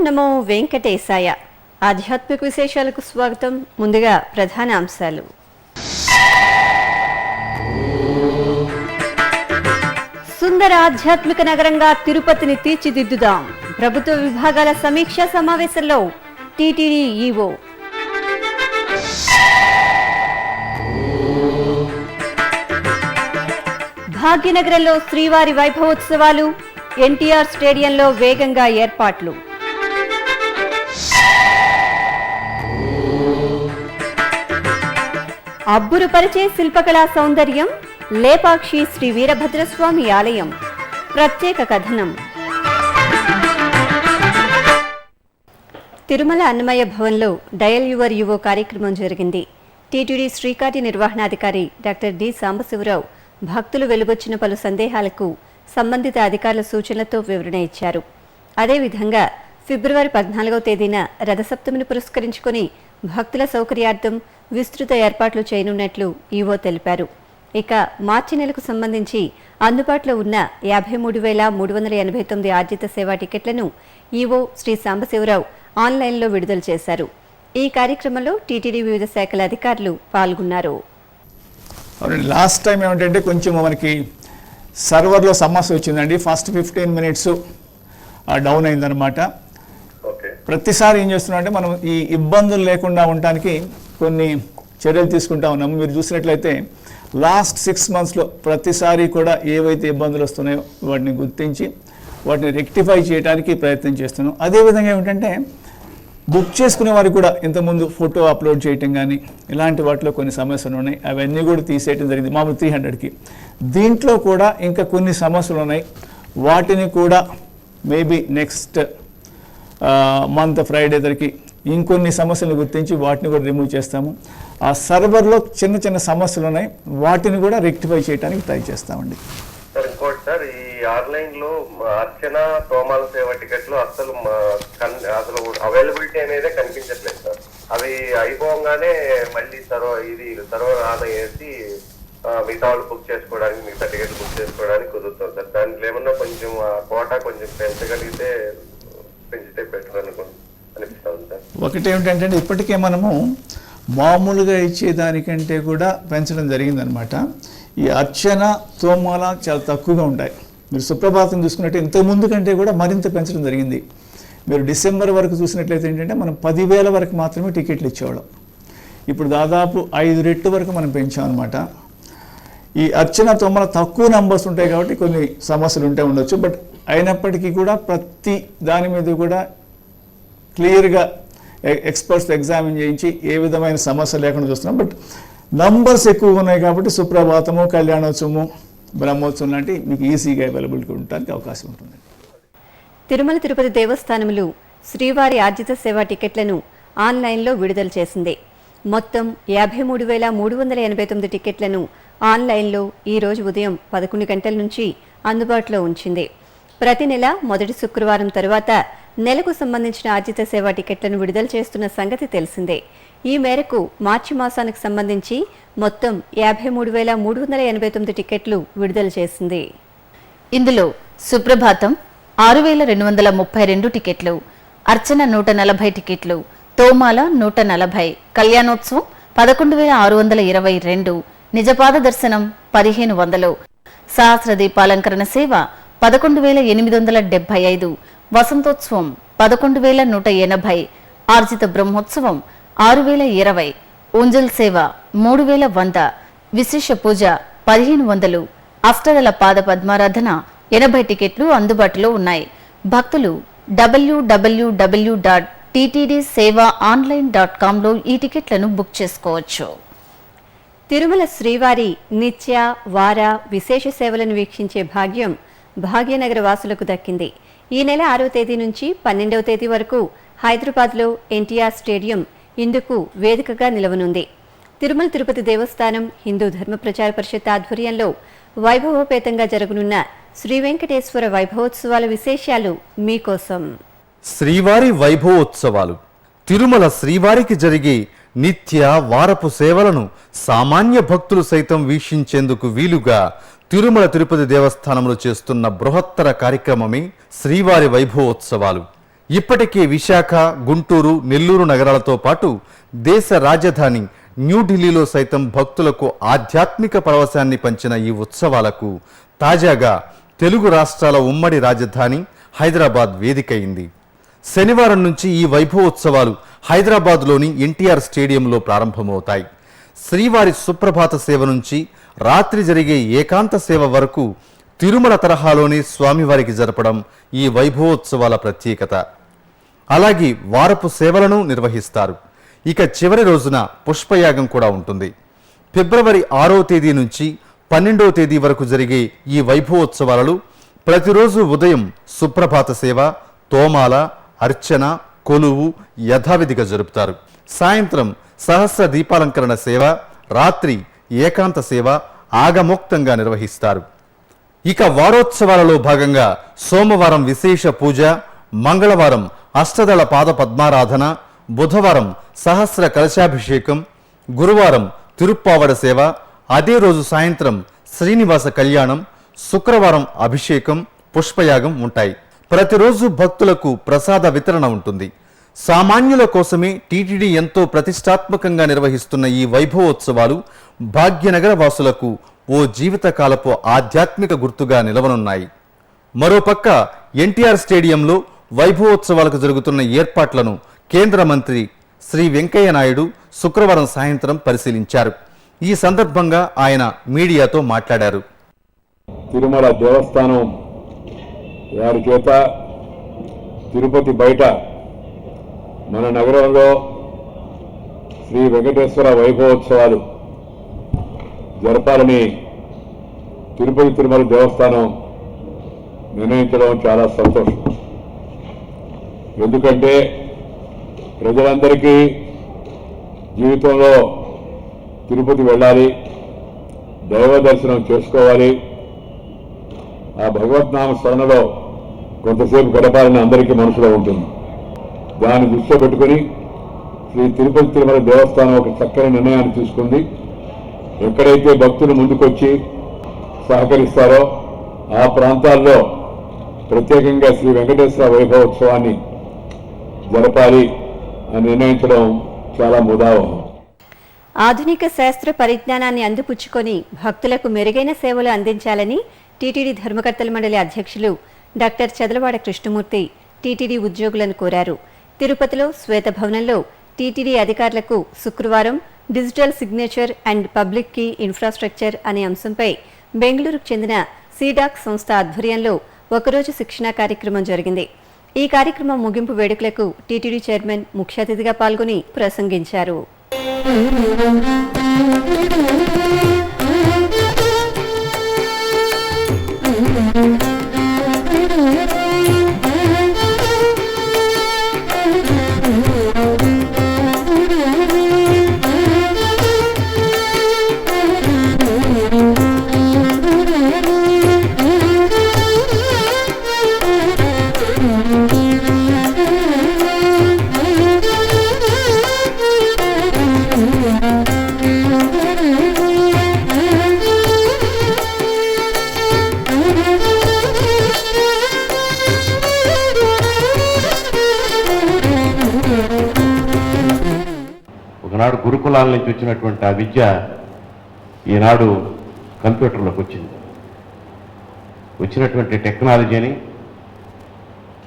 నమో వెంకటేశాయ. ఆధ్యాత్మిక విశేషాలకు స్వాగతం. ముందుగా ప్రధాన అంశాలు. సుందర ఆధ్యాత్మిక నగరంగా తిరుపతిని తీర్చిదిద్దుదాం. ప్రభుత్వ విభాగాల సమీక్షా సమావేశంలో టీటీడీ ఈవో. భాగ్యనగరంలో శ్రీవారి వైభవోత్సవాలు. ఎన్టీఆర్ స్టేడియంలో వేగంగా ఏర్పాట్లు. అబ్బురుపరిచే శిల్పకళా సౌందర్యం. లేపాక్షి శ్రీ వీరభద్రస్వామి ఆలయం. ప్రత్యేక కథనం. తిరుమల అన్నమయ్య భవన్లో డయల్ యువర్ యువో కార్యక్రమం జరిగింది. టీటీడీ శ్రీకాటి నిర్వహణాధికారి డాక్టర్ డి సాంబశివరావు భక్తులు వెలుగొచ్చిన పలు సందేహాలకు సంబంధిత అధికారుల సూచనలతో వివరణ ఇచ్చారు. అదేవిధంగా ఫిబ్రవరి 14వ తేదీన రథసప్తమిని పురస్కరించుకుని భక్తుల సౌకర్యార్థం విస్తృత ఏర్పాట్లు చేయనున్నట్లు ఈవో తెలిపారు. ఇక మార్చి నెలకు సంబంధించి అందుబాటులో ఉన్న 53,389 ఆర్జిత సేవా టికెట్లను ఈవో శ్రీ సాంబశివరావు ఆన్లైన్లో విడుదల చేశారు. ఈ కార్యక్రమంలో టీటీడీ వివిధ శాఖల అధికారులు పాల్గొన్నారు. లాస్ట్ టైం ఏమిటంటే కొంచెం మనకి సర్వర్లో సమస్య వచ్చిందండి. ఫస్ట్ 15 మినిట్స్ డౌన్ అయిందనమాట. ప్రతిసారి ఏం చేస్తున్నాం అంటే మనం ఈ ఇబ్బందులు లేకుండా ఉండటానికి కొన్ని చర్యలు తీసుకుంటా ఉన్నాము. మీరు చూసినట్లయితే లాస్ట్ 6 మంత్స్లో ప్రతిసారి కూడా ఏవైతే ఇబ్బందులు వస్తున్నాయో వాటిని గుర్తించి వాటిని రెక్టిఫై చేయడానికి ప్రయత్నం చేస్తున్నాం. అదేవిధంగా ఏమిటంటే బుక్ చేసుకునే వారికి కూడా ఇంతకుముందు ఫోటో అప్లోడ్ చేయటం కానీ ఇలాంటి వాటిలో కొన్ని సమస్యలు ఉన్నాయి. అవన్నీ కూడా తీసేయటం జరిగింది మామూలు 300కి. దీంట్లో కూడా ఇంకా కొన్ని సమస్యలు ఉన్నాయి. వాటిని కూడా మేబీ నెక్స్ట్ మంత్ ఫ్రైడే దగ్గరికి ఇంకొన్ని సమస్యలు గుర్తించి వాటిని కూడా రిమూవ్ చేస్తాము. ఆ సర్వర్లో చిన్న చిన్న సమస్యలు ఉన్నాయి, వాటిని కూడా రెక్టిఫై చేయడానికి ట్రై చేస్తామండి. సార్ ఇంకోటి సార్, ఈ ఆన్లైన్ లో అర్చన తోమాల సేవ టికెట్లు అసలు అవైలబిలిటీ అనేది కనిపించట్లేదు సార్. అవి అయిపోగానే మళ్ళీ సర్వర్ ఆన్ అయ్యేసి మిగతా వాళ్ళు బుక్ చేసుకోవడానికి, మిగతా టికెట్లు బుక్ చేసుకోవడానికి కుదురుతుంది సార్. దాంట్లో ఏమన్నా కొంచెం కోటా కొంచెం పెంచితే బెటర్ అనిపిస్తుంది సార్. ఒకటి ఏమిటంటే ఇప్పటికే మనము మామూలుగా ఇచ్చేదానికంటే కూడా పెంచడం జరిగిందనమాట. ఈ అర్చన తోమాల చాలా తక్కువగా ఉంటాయి. మీరు సుప్రభాతం చూసుకున్నట్టు ఇంతకుముందు కంటే కూడా మరింత పెంచడం జరిగింది. మీరు డిసెంబర్ వరకు చూసినట్లయితే ఏంటంటే మనం 10,000 వరకు మాత్రమే టికెట్లు ఇచ్చేవాళ్ళం. ఇప్పుడు దాదాపు 5 రెట్లు వరకు మనం పెంచామన్నమాట. ఈ అర్చన తోమాల తక్కువ నంబర్స్ ఉంటాయి కాబట్టి కొన్ని సమస్యలు ఉంటే ఉండొచ్చు. బట్ అయినప్పటికీ కూడా ప్రతి దాని మీద కూడా క్లియర్గా ఎక్స్పర్ట్స్ ఎగ్జామిన్ చేయించి ఏ విధమైన సమస్య లేకుండా చూస్తున్నాం. బట్ నంబర్స్ ఎక్కువగా ఉన్నాయి కాబట్టి సుప్రభాతము, కళ్యాణోత్సవము, బ్రహ్మోత్సవం లాంటి మీకు ఈజీగా అవైలబిలిటీ ఉండడానికి అవకాశం ఉంటుంది. తిరుమల తిరుపతి దేవస్థానములు శ్రీవారి ఆర్జిత సేవా టికెట్లను ఆన్లైన్లో విడుదల చేసింది. మొత్తం 53,389 టికెట్లను ఆన్లైన్లో ఈరోజు ఉదయం 11 గంటల నుంచి అందుబాటులో ఉంచింది. ప్రతి నెల మొదటి శుక్రవారం తరువాత నెలకు సంబంధించిన ఆర్జిత సేవా టికెట్లను విడుదల చేస్తున్న సంగతి తెలిసిందే. ఈ మేరకు మార్చి మాసానికి సంబంధించి మొత్తం 53,389 టికెట్లు విడుదల చేసింది. ఇందులో సుప్రభాతం 6,232 టికెట్లు, అర్చన 140 టికెట్లు, తోమాల 140, కళ్యాణోత్సవం 11,622, నిజపాద దర్శనం 1,500, సహస్ర దీపాలంకరణ సేవ 11,875, వసంతోత్సవం 11,180, ఆర్జిత బ్రహ్మోత్సవం 6,020, ఊంజల్ సేవ 3,100, విశేష పూజ 1,500, అష్టదళ పాద పద్మారాధన 80 టికెట్లు అందుబాటులో ఉన్నాయి. భక్తులు www.ttdsevaonline.comలో ఈ టికెట్లను బుక్ చేసుకోవచ్చు. తిరుమల శ్రీవారి నిత్య, వార, విశేష సేవలను వీక్షించే భాగ్యం భాగ్యనగర వాసులకు దక్కింది. ఈ నెల 6వ తేదీ నుంచి 12వ తేదీ వరకు హైదరాబాద్లో ఎన్టీఆర్ స్టేడియం ఇందుకు వేదికగా నిలవనుంది. తిరుమల తిరుపతి దేవస్థానం హిందూ ధర్మ ప్రచార పరిషత్ ఆధ్వర్యంలో వైభవోపేతంగా జరగనున్న శ్రీ వెంకటేశ్వర వైభవోత్సవాల విశేషాలు మీకోసం. శ్రీవారి వైభవోత్సవాలు తిరుమల శ్రీవారికి జరిగే నిత్య వారపు సేవలను సామాన్య భక్తులు సైతం వీక్షించేందుకు వీలుగా తిరుమల తిరుపతి దేవస్థానంలో చేస్తున్న బృహత్తర కార్యక్రమమే శ్రీవారి వైభవోత్సవాలు. ఇప్పటికే విశాఖ, గుంటూరు, నెల్లూరు నగరాలతో పాటు దేశ రాజధాని న్యూఢిల్లీలో సైతం భక్తులకు ఆధ్యాత్మిక పరవశాన్ని పంచిన ఈ ఉత్సవాలకు తాజాగా తెలుగు రాష్ట్రాల ఉమ్మడి రాజధాని హైదరాబాద్ వేదికైంది. శనివారం నుంచి ఈ వైభవోత్సవాలు హైదరాబాద్లోని ఎన్టీఆర్ స్టేడియంలో ప్రారంభమవుతాయి. శ్రీవారి సుప్రభాత సేవ నుంచి రాత్రి జరిగే ఏకాంత సేవ వరకు తిరుమల తరహాలోనే స్వామివారికి జరపడం ఈ వైభవోత్సవాల ప్రత్యేకత. అలాగే వారపు సేవలను నిర్వహిస్తారు. ఇక చివరి రోజున పుష్పయాగం కూడా ఉంటుంది. ఫిబ్రవరి 6వ తేదీ నుంచి 12వ తేదీ వరకు జరిగే ఈ వైభవోత్సవాలలో ప్రతిరోజు ఉదయం సుప్రభాత సేవ, తోమాల, అర్చన, కొలువు యథావిధిగా జరుపుతారు. సాయంత్రం సహస్ర దీపాలంకరణ సేవ, రాత్రి ఏకాంత సేవ ఆగమోక్తంగా నిర్వహిస్తారు. ఇక వారోత్సవాలలో భాగంగా సోమవారం విశేష పూజ, మంగళవారం అష్టదళ పాద పద్మారాధన, బుధవారం సహస్ర కలశాభిషేకం, గురువారం తిరుప్పావడ సేవ, అదే రోజు సాయంత్రం శ్రీనివాస కళ్యాణం, శుక్రవారం అభిషేకం, పుష్పయాగం ఉంటాయి. ప్రతిరోజు భక్తులకు ప్రసాద వితరణ ఉంటుంది. సామాన్యుల కోసమే టీటీడీ ఎంతో ప్రతిష్టాత్మకంగా నిర్వహిస్తున్న ఈ వైభవోత్సవాలు భాగ్యనగర వాసులకు ఓ జీవితకాలపు ఆధ్యాత్మిక గుర్తుగా నిలవనున్నాయి. మరోపక్క ఎన్టీఆర్ స్టేడియంలో వైభవోత్సవాలకు జరుగుతున్న ఏర్పాట్లను కేంద్ర మంత్రి శ్రీ వెంకయ్య నాయుడు శుక్రవారం సాయంత్రం పరిశీలించారు. ఈ సందర్భంగా ఆయన మీడియాతో మాట్లాడారు. తిరుమల దేవస్థానం వారి చేత తిరుపతి బయట మన నగరంలో శ్రీ వెంకటేశ్వర వైభవోత్సవాలు జరపాలని తిరుపతి తిరుమల దేవస్థానం నిర్ణయించడం చాలా సంతోషం. ఎందుకంటే ప్రజలందరికీ జీవితంలో తిరుపతి వెళ్ళాలి, దైవ దర్శనం చేసుకోవాలి, ఆ భగవద్నామ స్మరణలో కొంతసేపు గడపాలని అందరికీ మనసులో ఉంటుంది. దాన్ని దృష్టిలో పెట్టుకుని శ్రీ తిరుపతి తిరుమల దేవస్థానం ఒక చక్కని నిర్ణయాన్ని తీసుకుంది. ఎక్కడైతే భక్తులు ముందుకొచ్చి సహకరిస్తారో ఆ ప్రాంతాల్లో ప్రత్యేకంగా శ్రీ వెంకటేశ్వర వైభవోత్సవాన్ని జరపాలి అని నిర్ణయించడం చాలా ముదావహం. ఆధునిక శాస్త్ర పరిజ్ఞానాన్ని అందిపుచ్చుకొని భక్తులకు మెరుగైన సేవలు అందించాలని టీటీడీ ధర్మకర్తల మండలి అధ్యక్షులు డాక్టర్ చదలవాడ కృష్ణమూర్తి టీటీడీ ఉద్యోగులను కోరారు. తిరుపతిలో శ్వేతభవనంలో టీటీడీ అధికారులకు శుక్రవారం digital signature and public key infrastructure అనే అంశంపై బెంగళూరుకు చెందిన సీడాక్ సంస్థ ఆధ్వర్యంలో ఒకరోజు శిక్షణా కార్యక్రమం జరిగింది. ఈ కార్యక్రమం ముగింపు వేడుకలకు టీటీడీ చైర్మన్ ముఖ్య అతిథిగా పాల్గొని ప్రసంగించారు. ఒకనాడు గురుకులాల నుంచి వచ్చినటువంటి ఆ విద్య ఈనాడు కంప్యూటర్లోకి వచ్చింది. వచ్చినటువంటి టెక్నాలజీని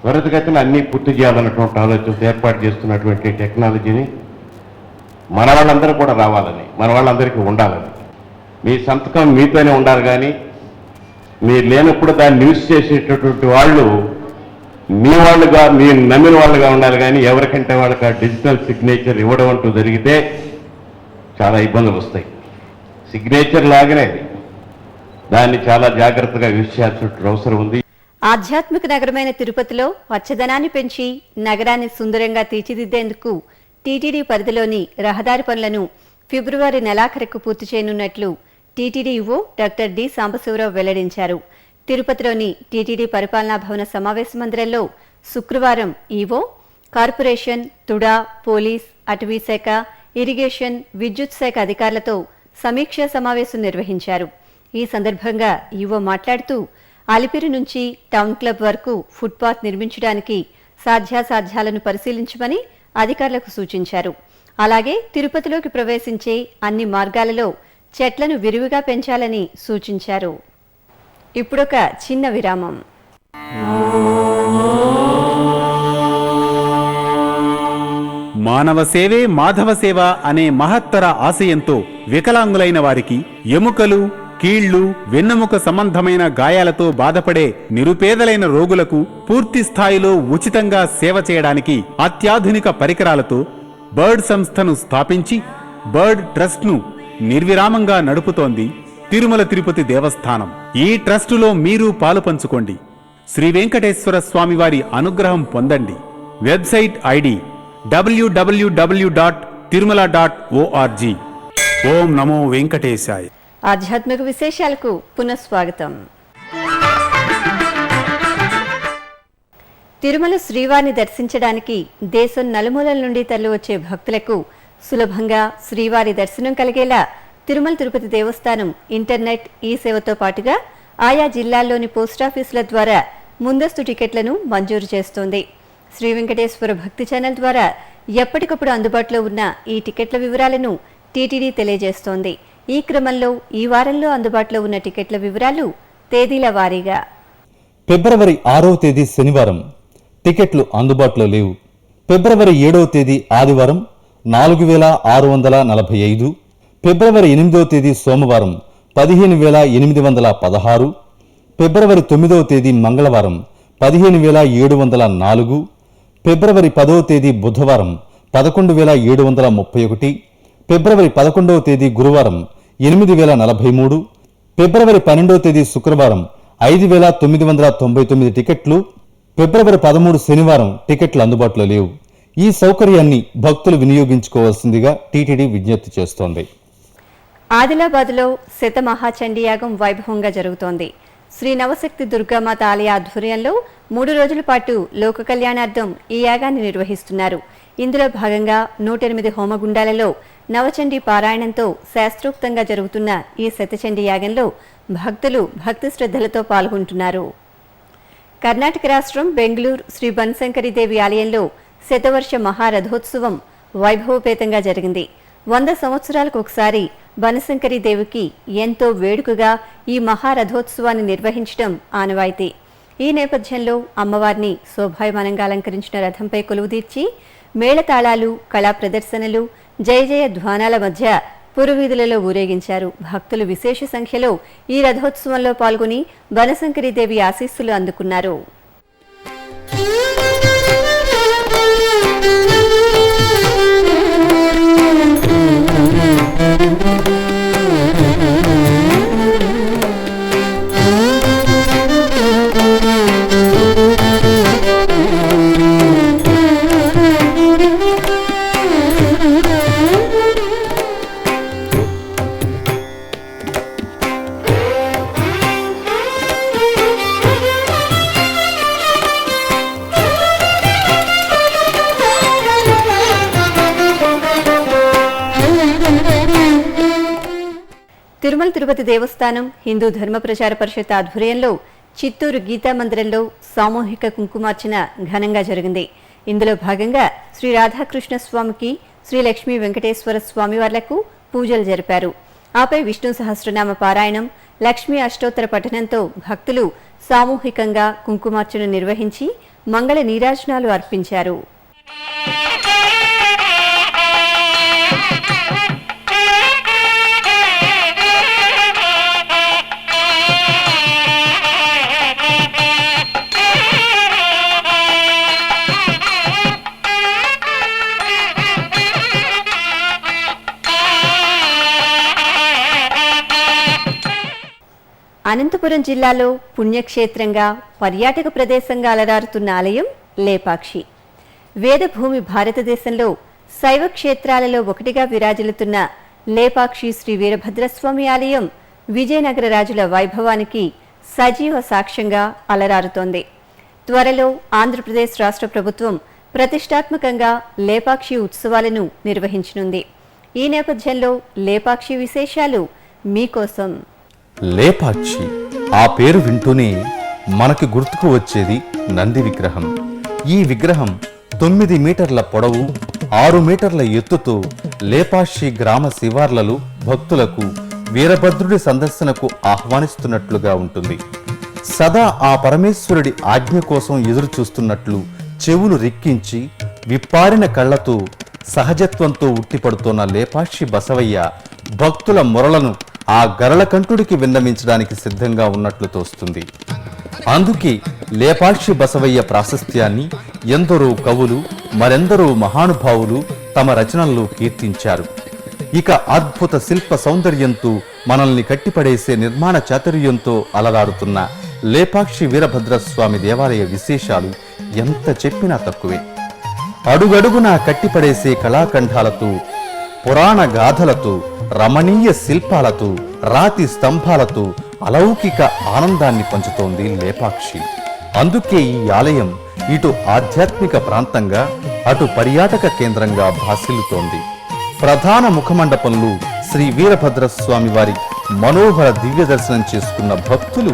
త్వరితగతిన అన్నీ పూర్తి చేయాలన్నటువంటి ఆలోచనతో ఏర్పాటు చేస్తున్నటువంటి టెక్నాలజీని మన వాళ్ళందరూ కూడా రావాలని, మన వాళ్ళందరికీ ఉండాలని, మీ సంతకం మీతోనే ఉండాలి. కానీ మీరు లేనప్పుడు దాన్ని యూజ్ చేసేటటువంటి వాళ్ళు మీ వాళ్ళుగా, మీరు నమ్మిన వాళ్ళుగా ఉండాలి. కానీ ఎవరికంటే వాళ్ళకి ఆ డిజిటల్ సిగ్నేచర్ ఇవ్వడం అంటూ జరిగితే చాలా ఇబ్బందులు వస్తాయి. సిగ్నేచర్ లాగానే దాన్ని చాలా జాగ్రత్తగా యూజ్ చేయాల్సిన అవసరం ఉంది. ఆధ్యాత్మిక నగరమైన తిరుపతిలో పచ్చదనాన్ని పెంచి నగరాన్ని సుందరంగా తీర్చిదిద్దేందుకు టీటీడీ పరిధిలోని రహదారి పనులను ఫిబ్రవరి నెలాఖరుకు పూర్తి చేయనున్నట్లు TTD EO doctor D Sambasivarao వెల్లడించారు. తిరుపతిలోని టీటీడీ పరిపాలనా భవన సమావేశ మందిరంలో శుక్రవారం ఈవో, కార్పొరేషన్, తుడా, పోలీస్, అటవీ శాఖ, ఇరిగేషన్, విద్యుత్ శాఖ అధికారులతో సమీక్షా సమావేశం నిర్వహించారు. ఈ సందర్భంగా ఈవో మాట్లాడుతూ అలిపిరి నుంచి టౌన్ క్లబ్ వరకు ఫుట్పాత్ నిర్మించడానికి సాధ్యాసాధ్యాలను పరిశీలించమని అధికారులకు సూచించారు. అలాగే తిరుపతిలోకి ప్రవేశించే అన్ని మార్గాలలో చెట్లను విరివిగా పెంచాలని సూచించారు. ఇప్పుడొక చిన్న విరామం. మానవ సేవే మాధవ సేవ అనే మహత్తర ఆశయంతో వికలాంగులైన వారికి ఎముకలు, కీళ్లు, వెన్నెముక సంబంధమైన గాయాలతో బాధపడే నిరుపేదలైన రోగులకు పూర్తి స్థాయిలో ఉచితంగా సేవ చేయడానికి అత్యాధునిక పరికరాలతో బర్డ్ సంస్థను స్థాపించి బర్డ్ ట్రస్ట్ను నిర్విరామంగా నడుపుతోంది తిరుమల తిరుపతి దేవస్థానం. ఈ ట్రస్టులో మీరు పాలు పంచుకోండి. శ్రీ వెంకటేశ్వర స్వామివారి అనుగ్రహం పొందండి. Website ID www.tirumala.org. ఓం నమో వెంకటేశాయ. ఆధ్యాత్మిక విశేషాలకు పునఃస్వాగతం. తిరుమల శ్రీవారిని దర్శించడానికి దేశం నలుమూలల నుండి తరలివచ్చే భక్తులకు సులభంగా శ్రీవారి దర్శనం కలిగేలా తిరుమల తిరుపతి దేవస్థానం ఇంటర్నెట్ ఈ సేవతో పాటుగా ఆయా జిల్లాల్లోని పోస్టాఫీసుల ద్వారా ముందస్తు టికెట్లను మంజూరు చేస్తోంది. శ్రీ వెంకటేశ్వర భక్తి ఛానల్ ద్వారా ఎప్పటికప్పుడు అందుబాటులో ఉన్న ఈ టికెట్ల వివరాలను టీటీడీ తెలియజేస్తోంది. ఈ క్రమంలో ఈ వారంలో అందుబాటులో ఉన్న టికెట్ల వివరాలు తేదీల వారీగా. ఫిబ్రవరి 6వ తేదీ శనివారం టికెట్లు అందుబాటులో లేవు. ఫిబ్రవరి 7వ తేదీ ఆదివారం 4645. ఫిబ్రవరి 8వ తేదీ సోమవారం 15816. ఫిబ్రవరి 9వ తేదీ మంగళవారం 15704. ఫిబ్రవరి 10వ తేదీ బుధవారం 11731. ఫిబ్రవరి 11వ తేదీ గురువారం 8043. ఫిబ్రవరి 12వ తేదీ శుక్రవారం 5999 టికెట్లు. ఫిబ్రవరి 13 శనివారం టికెట్లు అందుబాటులో లేవు. ఈ సౌకర్యాన్ని భక్తులు వినియోగించుకోవాల్సిందిగా టీటీడీ విజ్ఞప్తి చేస్తోంది. ఆదిలాబాద్లో శతమహాచండీ యాగం వైభవంగా జరుగుతోంది. శ్రీ నవశక్తి దుర్గామాత ఆలయ ఆధ్వర్యంలో 3 రోజుల పాటు లోక కళ్యాణార్థం ఈ యాగాన్ని నిర్వహిస్తున్నారు. ఇందులో భాగంగా 108 హోమగుండాలలో నవచండీ పారాయణంతో శాస్త్రోక్తంగా జరుగుతున్న ఈ శతచండీ యాగంలో భక్తులు భక్తి శ్రద్ధలతో పాల్గొంటున్నారు. కర్ణాటక రాష్ట్రం బెంగళూరు శ్రీ బనశంకరీదేవి ఆలయంలో శతవర్ష మహారథోత్సవం వైభవపేతంగా జరిగింది. 100 సంవత్సరాలకు ఒకసారి బనశంకరీదేవికి ఎంతో వేడుకగా ఈ మహారథోత్సవాన్ని నిర్వహించడం ఆనవాయితీ. ఈ నేపథ్యంలో అమ్మవారిని శోభాయమానంగా అలంకరించిన రథంపై కొలువుదీర్చి మేళతాళాలు, కళా ప్రదర్శనలు, జయ జయ ధ్వానాల మధ్య పురవీధులలో ఊరేగించారు. భక్తులు విశేష సంఖ్యలో ఈ రథోత్సవంలో పాల్గొని బనశంకరీదేవి ఆశీస్సులు అందుకున్నారు. తిరుమల తిరుపతి దేవస్థానం హిందూ ధర్మ ప్రచార పరిషత్ ఆధ్వర్యంలో చిత్తూరు గీతా మందిరంలో సామూహిక కుంకుమార్చన ఘనంగా జరిగింది. ఇందులో భాగంగా శ్రీ రాధాకృష్ణ స్వామికి, శ్రీ లక్ష్మీ వెంకటేశ్వర స్వామివార్లకు పూజలు జరిపారు. ఆపై విష్ణు సహస్రనామ పారాయణం, లక్ష్మీ అష్టోత్తర పఠనంతో భక్తులు సామూహికంగా కుంకుమార్చన నిర్వహించి మంగళ నీరాజనాలు అర్పించారు. అనంతపురం జిల్లాలో పుణ్యక్షేత్రంగా, పర్యాటక ప్రదేశంగా అలరారుతున్న ఆలయం లేపాక్షి. వేదభూమి భారతదేశంలో శైవ క్షేత్రాలలో ఒకటిగా విరాజిల్లుతున్న లేపాక్షి శ్రీ వీరభద్రస్వామి ఆలయం విజయనగర రాజుల వైభవానికి సజీవ సాక్ష్యంగా అలరారుతోంది. త్వరలో ఆంధ్రప్రదేశ్ రాష్ట్ర ప్రభుత్వం ప్రతిష్టాత్మకంగా లేపాక్షి ఉత్సవాలను నిర్వహించనుంది. ఈ నేపథ్యంలో లేపాక్షి విశేషాలు మీకోసం. లేపాక్షి ఆ పేరు వింటూనే మనకి గుర్తుకు వచ్చేది నంది విగ్రహం. ఈ విగ్రహం 9 మీటర్ల పొడవు 6 మీటర్ల ఎత్తుతో లేపాక్షి గ్రామ శివార్లలో భక్తులకు వీరభద్రుడి సందర్శనకు ఆహ్వానిస్తున్నట్లుగా ఉంటుంది. సదా ఆ పరమేశ్వరుడి ఆజ్ఞ కోసం ఎదురు చూస్తున్నట్లు చెవులు రిక్కించి విప్పారిన కళ్లతో సహజత్వంతో ఉట్టిపడుతోన్న లేపాక్షి బసవయ్య భక్తుల మొరలను ఆ గరళకంఠుడికి విన్నవించడానికి సిద్ధంగా ఉన్నట్లు తోస్తుంది. అందుకే లేపాక్షి బసవయ్య ప్రాశస్త్యాన్ని ఎందరో కవులు మరెందరో మహానుభావులు తమ రచనల్లో కీర్తించారు. ఇక అద్భుత శిల్ప సౌందర్యంతో మనల్ని కట్టిపడేసే నిర్మాణ చాతుర్యంతో అలరారుతున్న లేపాక్షి వీరభద్రస్వామి దేవాలయ విశేషాలు ఎంత చెప్పినా తక్కువే. అడుగడుగునా కట్టిపడేసే కళాఖండాలతో, పురాణ గాథలతో, రమణీయ శిల్పాలతో, రాతి స్తంభాలతో అలౌకిక ఆనందాన్ని పంచుతోంది లేపాక్షి. అందుకే ఈ ఆలయం ఇటు ఆధ్యాత్మిక ప్రాంతంగా అటు పర్యాటక కేంద్రంగా భాసిల్లుతోంది. ప్రధాన ముఖమండపంలో శ్రీ వీరభద్రస్వామి వారి మనోహర దివ్య దర్శనం చేసుకున్న భక్తులు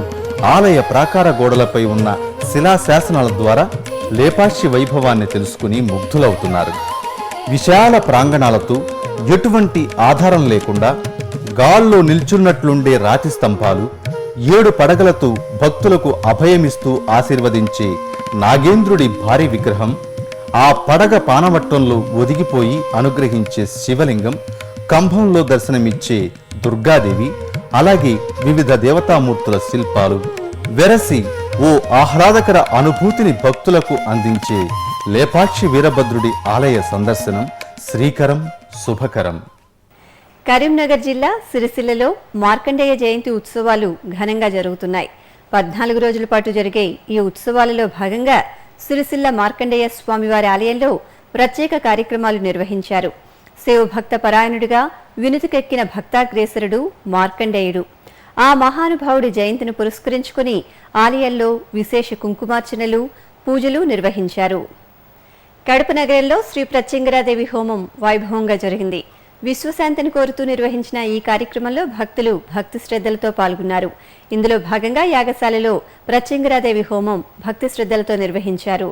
ఆలయ ప్రాకార గోడలపై ఉన్న శిలాశాసనాల ద్వారా లేపాక్షి వైభవాన్ని తెలుసుకుని ముగ్ధులవుతున్నారు. విశాల ప్రాంగణాలతో ఎటువంటి ఆధారం లేకుండా గాల్లో నిల్చున్నట్లుండే రాతి స్తంభాలు, 7 పడగలతో భక్తులకు అభయమిస్తూ ఆశీర్వదించే నాగేంద్రుడి భారీ విగ్రహం, ఆ పడగ పానవట్టంలో ఒదిగిపోయి అనుగ్రహించే శివలింగం, కంభంలో దర్శనమిచ్చే దుర్గాదేవి, అలాగే వివిధ దేవతామూర్తుల శిల్పాలు వెరసి ఓ ఆహ్లాదకర అనుభూతిని భక్తులకు అందించే లేపాక్షి వీరభద్రుడి ఆలయ సందర్శనం శ్రీకరం, శుభకరం. కరీంనగర్ జిల్లా సిరిసిల్లలో మార్కండేయ జయంతి ఉత్సవాలు ఘనంగా జరుగుతున్నాయి. 14 రోజుల పాటు జరిగే ఈ ఉత్సవాలలో భాగంగా సిరిసిల్ల మార్కండేయ స్వామివారి ఆలయంలో ప్రత్యేక కార్యక్రమాలు నిర్వహించారు. శివభక్త పరాయణుడిగా వినుతికెక్కిన భక్తాగ్రేసరుడు మార్కండేయుడు. ఆ మహానుభావుడి జయంతిని పురస్కరించుకుని ఆలయంలో విశేష కుంకుమార్చనలు, పూజలు నిర్వహించారు. కడప నగరంలో శ్రీ ప్రత్యంగరాదేవి హోమం వైభవంగా జరిగింది. విశ్వశాంతిని కోరుతూ నిర్వహించిన ఈ కార్యక్రమంలో భక్తులు భక్తి శ్రద్ధలతో పాల్గొన్నారు. ఇందులో భాగంగా యాగశాలలో ప్రత్యంగరాదేవి హోమం భక్తి శ్రద్ధలతో నిర్వహించారు.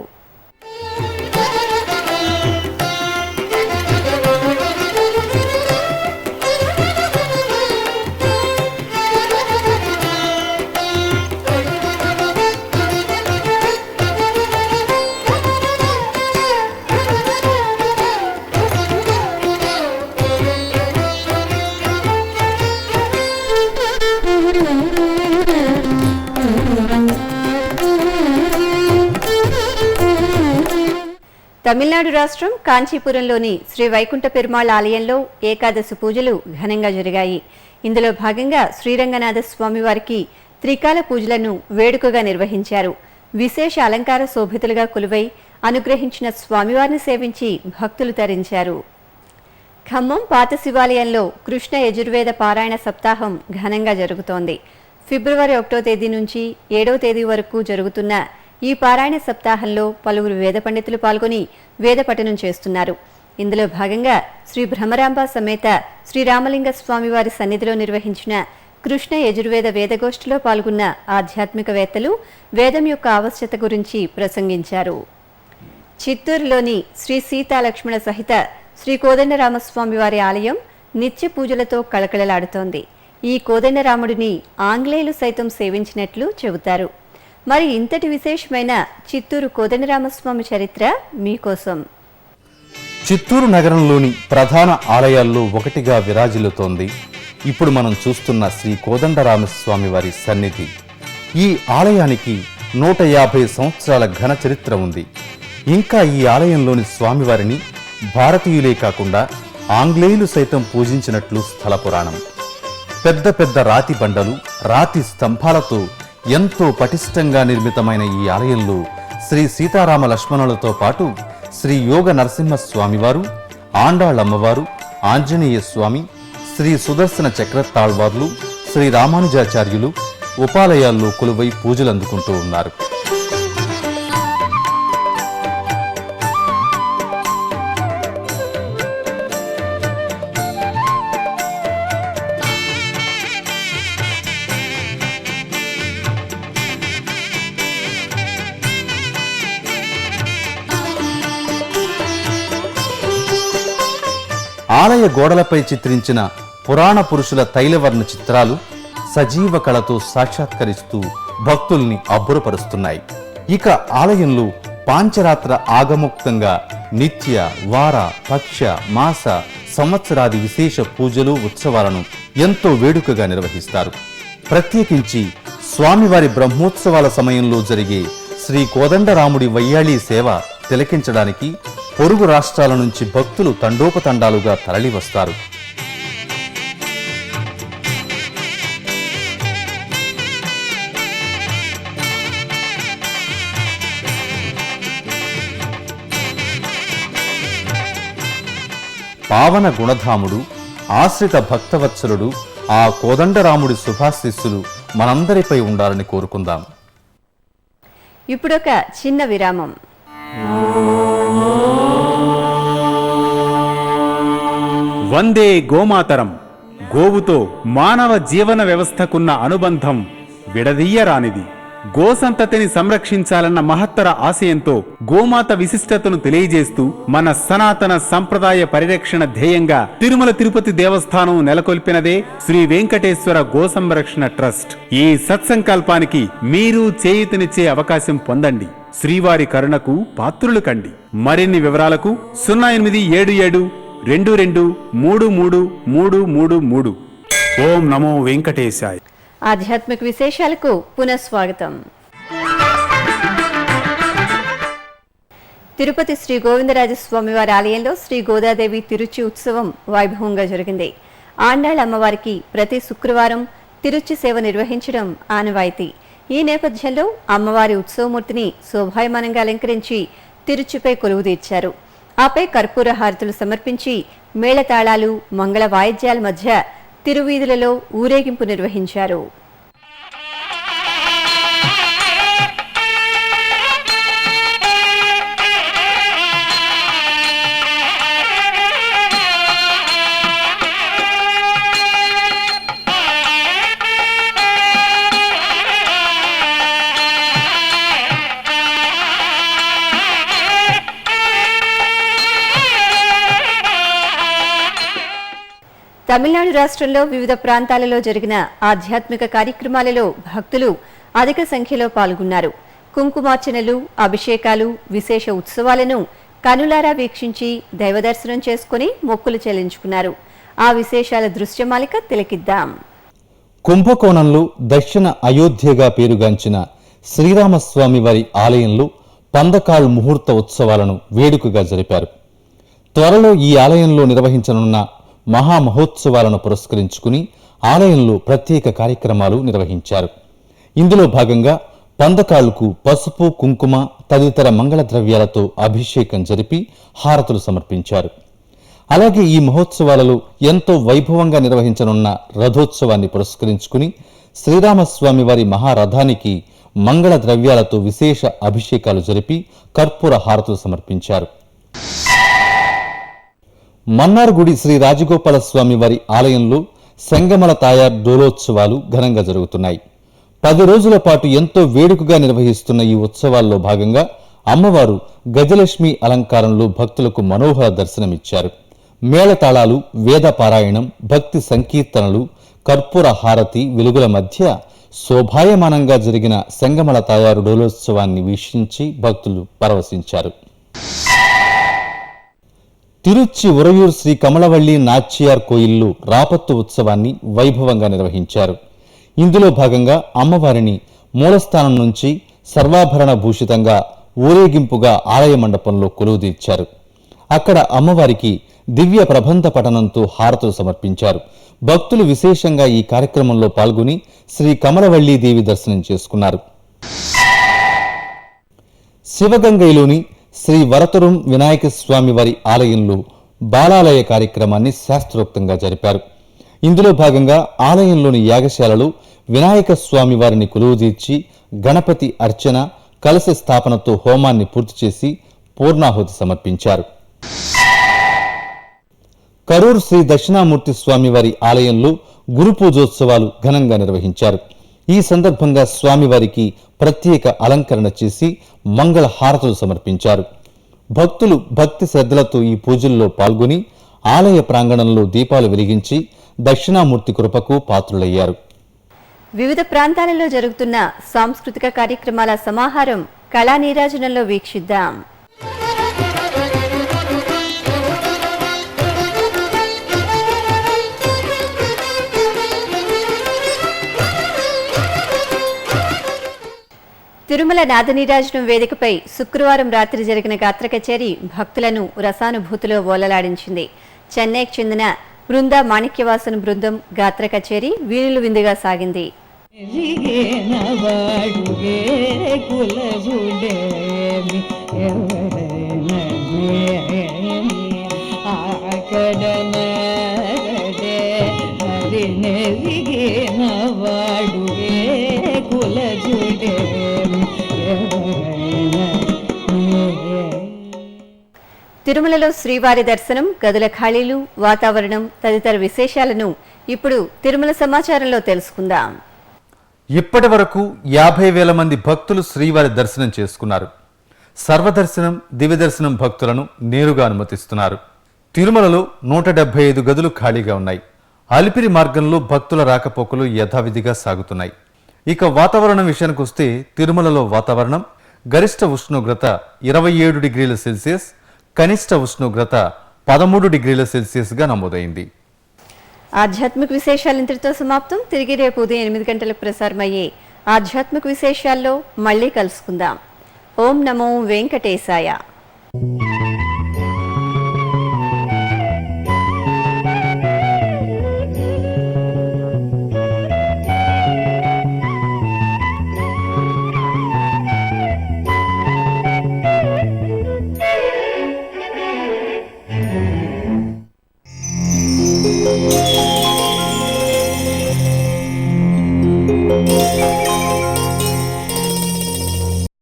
తమిళనాడు రాష్ట్రం కాంచీపురంలోని శ్రీ వైకుంఠ పెరుమాళ్ ఆలయంలో ఏకాదశి పూజలు ఘనంగా జరిగాయి. ఇందులో భాగంగా శ్రీరంగనాథ స్వామివారికి త్రికాల పూజలను వేడుకగా నిర్వహించారు. విశేష అలంకార శోభితులుగా కొలువై అనుగ్రహించిన స్వామివారిని సేవించి భక్తులు తరించారు. ఖమ్మం పాత శివాలయంలో కృష్ణ యజుర్వేద పారాయణ సప్తాహం ఘనంగా జరుగుతోంది. ఫిబ్రవరి 1వ తేదీ నుంచి 7వ తేదీ వరకు జరుగుతున్న ఈ పారాయణ సప్తాహంలో పలువురు వేద పండితులు పాల్గొని వేద పఠనం చేస్తున్నారు. ఇందులో భాగంగా శ్రీ భ్రమరాంబ సమేత శ్రీరామలింగ స్వామివారి సన్నిధిలో నిర్వహించిన కృష్ణ యజుర్వేద వేదగోష్ఠిలో పాల్గొన్న ఆధ్యాత్మికవేత్తలు వేదం యొక్క ఆవశ్యకత గురించి ప్రసంగించారు. చిత్తూరులోని శ్రీ సీతాలక్ష్మణ సహిత శ్రీ కోదండరామస్వామివారి ఆలయం నిత్య పూజలతో కళకళలాడుతోంది. ఈ కోదండరాముడిని ఆంగ్లేయులు సైతం సేవించినట్లు చెబుతారు. మరి ఇంతటి విశేషమైన చిత్తూరు కోదండరామస్వామి చరిత్ర మీకోసం. చిత్తూరు నగరంలోని ప్రధాన ఆలయాల్లో ఒకటిగా విరాజిల్లుతోంది ఇప్పుడు మనం చూస్తున్న శ్రీ కోదండరామస్వామి వారి సన్నిధి. ఈ ఆలయానికి 150 సంవత్సరాల ఘన చరిత్ర ఉంది. ఇంకా ఈ ఆలయంలోని స్వామివారిని భారతీయులే కాకుండా ఆంగ్లేయులు సైతం పూజించినట్లు స్థల పురాణం. పెద్ద పెద్ద రాతి బండలు, రాతి స్తంభాలతో ఎంతో పటిష్టంగా నిర్మితమైన ఈ ఆలయంలో శ్రీ సీతారామ లక్ష్మణులతో పాటు శ్రీ యోగ నరసింహస్వామివారు, ఆండాళ్ళమ్మవారు, ఆంజనేయ స్వామి, శ్రీ సుదర్శన చక్రతాళ్వార్లు, శ్రీ రామానుజాచార్యులు ఉపాలయాల్లో కొలువై పూజలు అందుకుంటూ ఉన్నారు. ఆలయ గోడలపై చిత్రించిన పురాణ పురుషుల తైలవర్ణ చిత్రాలు సజీవ కళతో సాక్షాత్కరిస్తూ భక్తుల్ని అబ్బురపరుస్తున్నాయి. ఇక ఆలయంలో పాంచరాత్ర ఆగమోక్తంగా నిత్య, వార, పక్ష, మాస, సంవత్సరాది విశేష పూజలు, ఉత్సవాలను ఎంతో వేడుకగా నిర్వహిస్తారు. ప్రత్యేకించి స్వామివారి బ్రహ్మోత్సవాల సమయంలో జరిగే శ్రీ కోదండరాముడి వయ్యాళీ సేవ తిలకించడానికి పొరుగు రాష్ట్రాల నుంచి భక్తులు తండోపతండాలుగా తరలివస్తారు. పావన గుణధాముడు, ఆశ్రిత భక్తవత్సలుడు ఆ కోదండరాముడి శుభాశీస్సులు మనందరిపై ఉండాలని కోరుకుందాం. ఇప్పుడొక చిన్న విరామం. వందే గోమాతరం. గోవుతో మానవ జీవన వ్యవస్థకున్న అనుబంధం విడదీయరానిది. గోసంతతిని సంరక్షించాలన్న మహత్తర ఆశయంతో గోమాత విశిష్టతను తెలియజేస్తూ మన సనాతన సంప్రదాయ పరిరక్షణ ధ్యేయంగా తిరుమల తిరుపతి దేవస్థానం నెలకొల్పినదే శ్రీ వెంకటేశ్వర గో సంరక్షణ ట్రస్ట్. ఈ సత్సంకల్పానికి మీరు చేయూతనిచ్చే అవకాశం పొందండి. శ్రీవారి కరుణకు పాత్రులు కండి. మరిన్ని వివరాలకు 087722333333. ఓం నమో వెంకటేశాయ. ఆధ్యాత్మిక విశేషాలకు పునఃస్వాగతం. తిరుపతి శ్రీ గోవిందరాజస్వామివారి ఆలయంలో శ్రీ గోదాదేవి తిరుచి ఉత్సవం వైభవంగా జరిగింది. ఆండాళ్ అమ్మవారికి ప్రతి శుక్రవారం తిరుచి సేవ నిర్వహించడం ఆనవాయితీ. ఈ నేపథ్యంలో అమ్మవారి ఉత్సవమూర్తిని శోభాయమానంగా అలంకరించి తిరుచిపై కొలువు తీర్చారు. ఆపై కర్పూర హారతులు సమర్పించి మేళతాళాలు, మంగళ వాయిద్యాల మధ్య తిరువీధులలో ఊరేగింపు నిర్వహించారు. తమిళనాడు రాష్ట్రంలో వివిధ ప్రాంతాలలో జరిగిన ఆధ్యాత్మిక కార్యక్రమాలలో భక్తులు అధిక సంఖ్యలో పాల్గొన్నారు. కుంకుమార్చనలు, అభిషేకాలు, విశేష ఉత్సవాలను కనులారా వీక్షించి దైవదర్శనం చేసుకుని మొక్కులు చెల్లించుకున్నారు. ఆ విశేషాల దృశ్యమాలిక తిలకిద్దాం. కుంభకోణంలో దక్షిణ అయోధ్యగా పేరుగాంచిన శ్రీరామస్వామి వారి ఆలయంలో పందకాళ్ ముహూర్త ఉత్సవాలను వేడుకగా జరిపారు. త్వరలో ఈ ఆలయంలో నిర్వహించనున్న మహామహోత్సవాలను పురస్కరించుకుని ఆలయంలో ప్రత్యేక కార్యక్రమాలు నిర్వహించారు. ఇందులో భాగంగా పందకాళ్లకు పసుపు, కుంకుమ తదితర మంగళ ద్రవ్యాలతో అభిషేకం జరిపి హారతులు సమర్పించారు. అలాగే ఈ మహోత్సవాలలో ఎంతో వైభవంగా నిర్వహించనున్న రథోత్సవాన్ని పురస్కరించుకుని శ్రీరామస్వామి వారి మహారథానికి మంగళ ద్రవ్యాలతో విశేష అభిషేకాలు జరిపి కర్పూర హారతులు సమర్పించారు. మన్నార్గుడి శ్రీ రాజగోపాల స్వామి వారి ఆలయంలో సంగమల తాయార్ డోలోత్సవాలు ఘనంగా జరుగుతున్నాయి. 10 రోజుల పాటు ఎంతో వేడుకగా నిర్వహిస్తున్న ఈ ఉత్సవాల్లో భాగంగా అమ్మవారు గజలక్ష్మి అలంకారంలో భక్తులకు మనోహర దర్శనమిచ్చారు. మేళతాళాలు, వేద పారాయణం, భక్తి సంకీర్తనలు, కర్పూర హారతి వెలుగుల మధ్య శోభాయమానంగా జరిగిన సంగమల తాయారు డోలోత్సవాన్ని వీక్షించి భక్తులు పరవశించారు. తిరుచి ఉరయూర్ శ్రీ కమలవల్లి నాచ్యార్ కోయిల్లో రాపత్తు ఉత్సవాన్ని వైభవంగా నిర్వహించారు. ఇందులో భాగంగా అమ్మవారిని మూలస్థానం నుంచి సర్వాభరణ భూషితంగా ఊరేగింపుగా ఆలయ మండపంలో కొలువుదీర్చారు. అక్కడ అమ్మవారికి దివ్య ప్రబంధ పఠనంతో హారతులు సమర్పించారు. భక్తులు విశేషంగా ఈ కార్యక్రమంలో పాల్గొని శ్రీ కమలవల్లీదేవి దర్శనం చేసుకున్నారు. శివగంగైలోని శ్రీ వరతరుం వినాయక స్వామి వారి ఆలయంలో బాలాలయ కార్యక్రమాన్ని శాస్త్రోక్తంగా జరిపారు. ఇందులో భాగంగా ఆలయంలోని యాగశాలలో వినాయక స్వామి వారిని కొలువుదీర్చి గణపతి అర్చన, కలశ స్థాపనతో హోమాన్ని పూర్తి చేసి పూర్ణాహుతి సమర్పించారు. కరూర్ శ్రీ దక్షిణామూర్తి స్వామి వారి ఆలయంలో గురు పూజోత్సవాలు ఘనంగా నిర్వహించారు. ఈ సందర్భంగా స్వామివారికి ప్రత్యేక అలంకరణ చేసి మంగళ హారతులు సమర్పించారు. భక్తులు భక్తి శ్రద్ధలతో ఈ పూజల్లో పాల్గొని ఆలయ ప్రాంగణంలో దీపాలు వెలిగించి దక్షిణామూర్తి కృపకు పాత్రులయ్యారు. వివిధ ప్రాంతాలలో జరుగుతున్న సాంస్కృతిక కార్యక్రమాల సమాహారం కళా నీరాజనంలో వీక్షిద్దాం. తిరుమల నాదనీరాజనం వేదికపై శుక్రవారం రాత్రి జరిగిన గాత్ర కచేరీ భక్తులను రసానుభూతిలో ఓలలాడించింది. చెన్నైకి చెందిన బృందా మాణిక్యవాసన్ బృందం గాత్ర కచేరీ వీణులు విందుగా సాగింది. తిరుమలలో శ్రీవారి దర్శనం, గదుల ఖాళీలు, వాతావరణం తదితర విశేషాలను ఇప్పుడు తిరుమల సమాచారంలో తెలుసుకుందాం. ఇప్పటి వరకు 50,000 మంది భక్తులు శ్రీవారి దర్శనం చేసుకున్నారు. సర్వదర్శనం, దివ్య దర్శనం భక్తులను నేరుగా అనుమతిస్తున్నారు. తిరుమలలో 175 గదులు ఖాళీగా ఉన్నాయి. అలిపిరి మార్గంలో భక్తుల రాకపోకలు యథావిధిగా సాగుతున్నాయి. ఇక వాతావరణం విషయానికి వస్తే తిరుమలలో వాతావరణం గరిష్ట ఉష్ణోగ్రత 27 డిగ్రీల సెల్సియస్, కనిష్ట ఉష్ణోగ్రత 13 డిగ్రీల సెల్సియస్గా నమోదైంది. ఆధ్యాత్మిక విశేషాలు ఇంతటితో సమాప్తం. తిరిగి రేపు ఉదయం 8 గంటలకు ప్రసారమయ్యే ఆధ్యాత్మిక విశేషాల్లో మళ్ళీ కలుసుకుందాం. ఓం నమో వెంకటేశాయ.